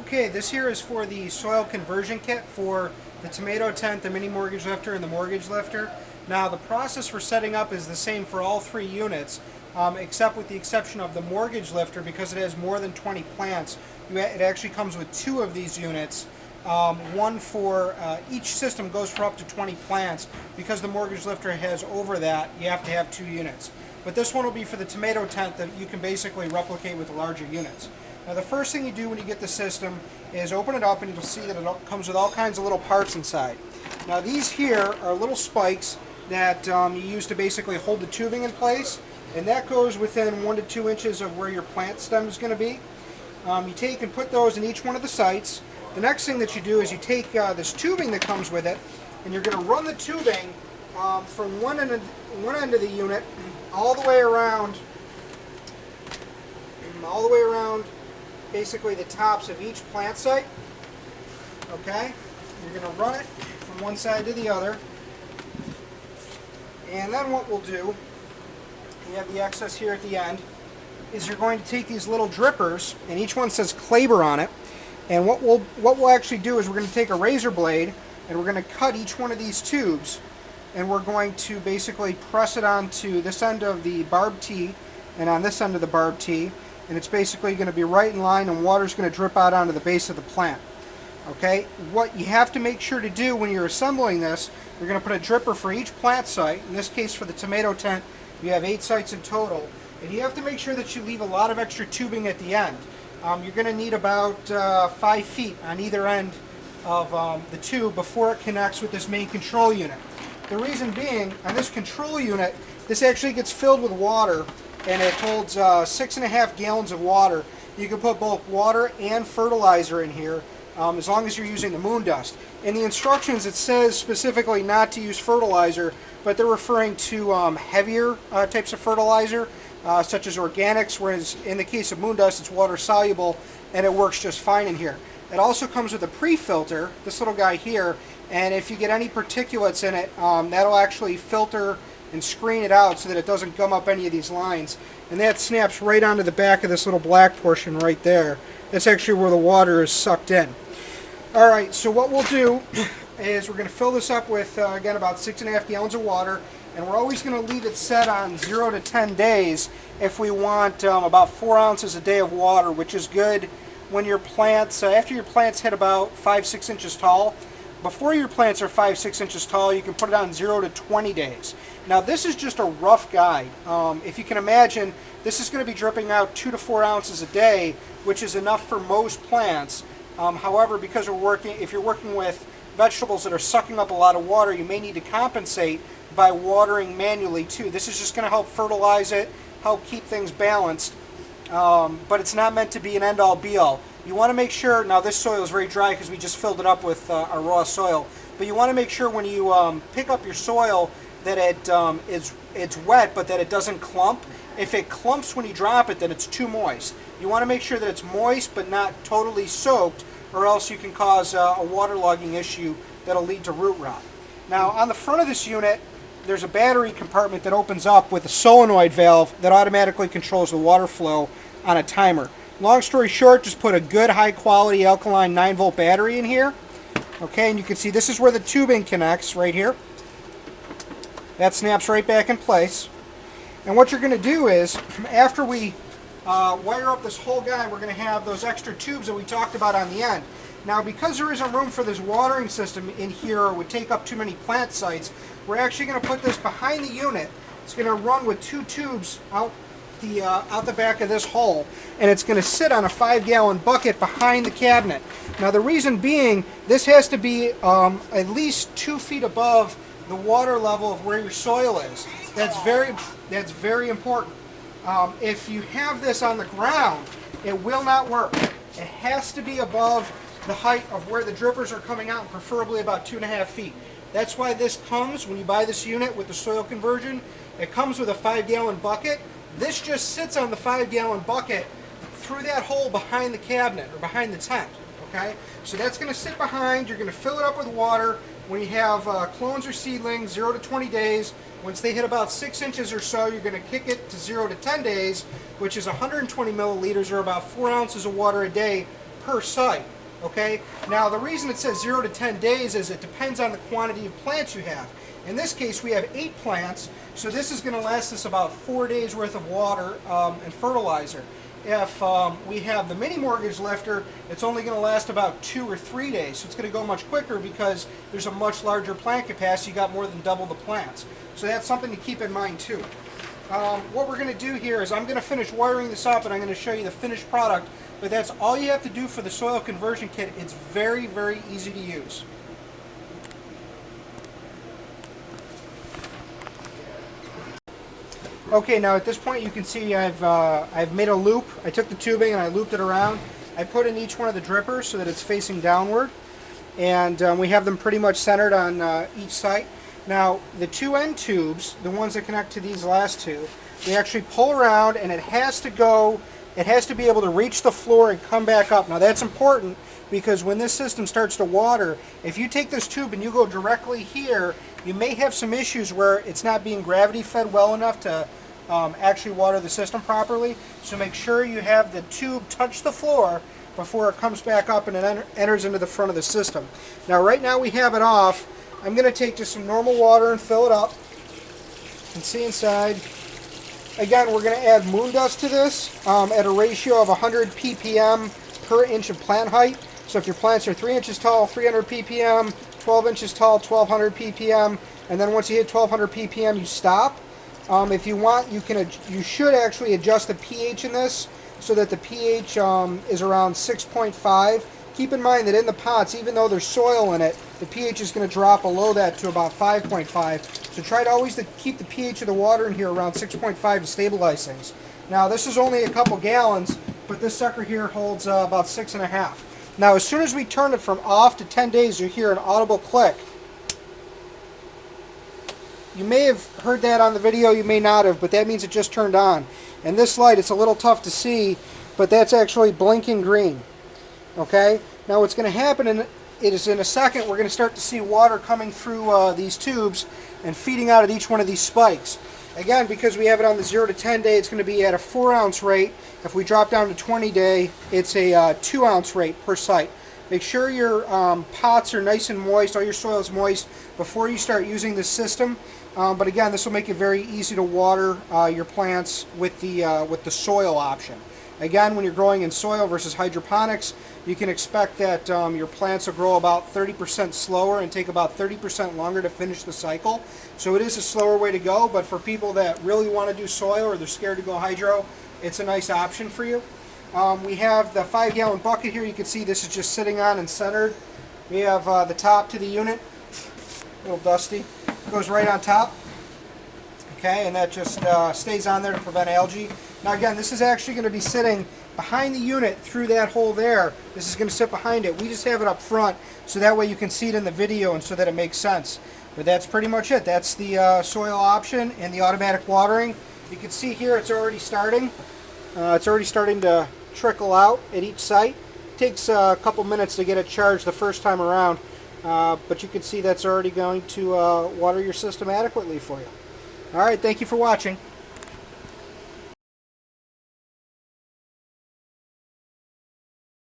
Okay, this here is for the soil conversion kit for the tomato tent, the mini mortgage lifter, and the mortgage lifter. Now the process for setting up is the same for all three units, except with the exception of the mortgage lifter, because it has more than 20 plants. It actually comes with two of these units. One for each system goes for up to 20 plants. Because the mortgage lifter has over that, you have to have two units. But this one will be for the tomato tent that you can basically replicate with the larger units. Now the first thing you do when you get the system is open it up, and you'll see that it comes with all kinds of little parts inside. Now these here are little spikes that you use to basically hold the tubing in place, and that goes within 1 to 2 inches of where your plant stem is going to be. You take and put those in each one of the sites. The next thing that you do is you take this tubing that comes with it, and you're going to run the tubing from one end of the unit all the way around basically the tops of each plant site. Okay, you're going to run it from one side to the other, and then what we'll do, you have the excess here at the end, is you're going to take these little drippers, and each one says Klaber on it, and what we'll actually do is we're going to take a razor blade and we're going to cut each one of these tubes, and we're going to basically press it onto this end of the barb tee and on this end of the barb tee, and it's basically going to be right in line, and water's going to drip out onto the base of the plant. Okay, what you have to make sure to do when you're assembling this, you're going to put a dripper for each plant site. In this case for the tomato tent, you have 8 sites in total, and you have to make sure that you leave a lot of extra tubing at the end. You're going to need about 5 feet on either end of the tube before it connects with this main control unit. The reason being, on this control unit, this actually gets filled with water, and it holds 6.5 gallons of water. You can put both water and fertilizer in here, as long as you're using the moon dust. In the instructions it says specifically not to use fertilizer, but they're referring to heavier types of fertilizer, such as organics, whereas in the case of moon dust it's water soluble and it works just fine in here. It also comes with a pre-filter, this little guy here, and if you get any particulates in it, that'll actually filter and screen it out so that it doesn't gum up any of these lines. And that snaps right onto the back of this little black portion right there. That's actually where the water is sucked in. Alright, so what we'll do is we're going to fill this up with, again, about 6.5 gallons of water, and we're always going to leave it set on 0 to 10 days if we want about 4 ounces a day of water, which is good when your plants, after your plants hit about 5-6 inches tall. Before your plants are 5-6 inches tall, you can put it on 0 to 20 days. Now this is just a rough guide. If you can imagine, this is going to be dripping out 2 to 4 ounces a day, which is enough for most plants. However, because if you're working with vegetables that are sucking up a lot of water, you may need to compensate by watering manually too. This is just going to help fertilize it, help keep things balanced, but it's not meant to be an end-all be-all. You want to make sure, now this soil is very dry because we just filled it up with our raw soil, but you want to make sure when you pick up your soil that it's wet, but that it doesn't clump. If it clumps when you drop it, then it's too moist. You want to make sure that it's moist but not totally soaked, or else you can cause a waterlogging issue that'll lead to root rot. Now on the front of this unit, there's a battery compartment that opens up with a solenoid valve that automatically controls the water flow on a timer. Long story short, just put a good high quality alkaline 9-volt battery in here. Okay, and you can see this is where the tubing connects right here. That snaps right back in place. And what you're going to do is, after we wire up this whole guy, we're going to have those extra tubes that we talked about on the end. Now, because there isn't room for this watering system in here, or would take up too many plant sites, we're actually going to put this behind the unit. It's going to run with 2 tubes out the back of this hole, and it's going to sit on a 5-gallon bucket behind the cabinet. Now, the reason being, this has to be at least 2 feet above the water level of where your soil is. That's very important. If you have this on the ground, it will not work. It has to be above the height of where the drippers are coming out, preferably about 2.5 feet. That's why this comes, when you buy this unit with the soil conversion, it comes with a 5-gallon bucket. This just sits on the 5-gallon bucket through that hole behind the cabinet, or behind the tent. Okay, so that's going to sit behind. You're going to fill it up with water. When you have clones or seedlings, 0 to 20 days, once they hit about 6 inches or so, you're going to kick it to 0 to 10 days, which is 120 milliliters, or about 4 ounces of water a day per site. Okay, now the reason it says 0 to 10 days is it depends on the quantity of plants you have. In this case, we have 8 plants, so this is going to last us about 4 days worth of water and fertilizer. If we have the mini mortgage lifter, it's only going to last about 2 or 3 days, so it's going to go much quicker because there's a much larger plant capacity. You got more than double the plants. So that's something to keep in mind too. What we're going to do here is I'm going to finish wiring this up and I'm going to show you the finished product. But that's all you have to do for the soil conversion kit. It's very, very easy to use. Okay, now at this point you can see I've made a loop. I took the tubing and I looped it around. I put in each one of the drippers so that it's facing downward. And we have them pretty much centered on each site. Now the 2 end tubes, the ones that connect to these last two, they actually pull around and it has to be able to reach the floor and come back up. Now that's important because when this system starts to water, if you take this tube and you go directly here, you may have some issues where it's not being gravity fed well enough to actually water the system properly. So make sure you have the tube touch the floor before it comes back up and it enters into the front of the system. Now right now we have it off. I'm going to take just some normal water and fill it up. You can see inside. Again, we're going to add moon dust to this at a ratio of 100 ppm per inch of plant height. So if your plants are 3 inches tall, 300 ppm, 12 inches tall, 1200 ppm, and then once you hit 1200 ppm, you stop. If you want, you should actually adjust the pH in this so that the pH is around 6.5. Keep in mind that in the pots, even though there's soil in it, the pH is going to drop below that to about 5.5. So try to always keep the pH of the water in here around 6.5 to stabilize things. Now this is only a couple gallons, but this sucker here holds about 6.5. Now as soon as we turn it from off to 10 days, you'll hear an audible click. You may have heard that on the video, you may not have, but that means it just turned on. And this light, it's a little tough to see, but that's actually blinking green. Okay, now what's going to happen in a second, we're going to start to see water coming through these tubes and feeding out at each one of these spikes. Again, because we have it on the 0 to 10 day, it's going to be at a 4 ounce rate. If we drop down to 20 day, it's a 2 ounce rate per site. Make sure your pots are nice and moist, all your soil is moist before you start using this system. But again, this will make it very easy to water your plants with the soil option. Again, when you're growing in soil versus hydroponics, you can expect that your plants will grow about 30% slower and take about 30% longer to finish the cycle. So it is a slower way to go, but for people that really want to do soil or they're scared to go hydro, it's a nice option for you. We have the 5-gallon bucket here. You can see this is just sitting on and centered. We have the top to the unit, a little dusty, goes right on top. Okay, and that just stays on there to prevent algae. Now again, this is actually going to be sitting behind the unit through that hole there. This is going to sit behind it. We just have it up front so that way you can see it in the video and so that it makes sense. But that's pretty much it. That's the soil option and the automatic watering. You can see here it's already starting. It's already starting to trickle out at each site. It takes a couple minutes to get it charged the first time around. But you can see that's already going to water your system adequately for you. Alright, thank you for watching.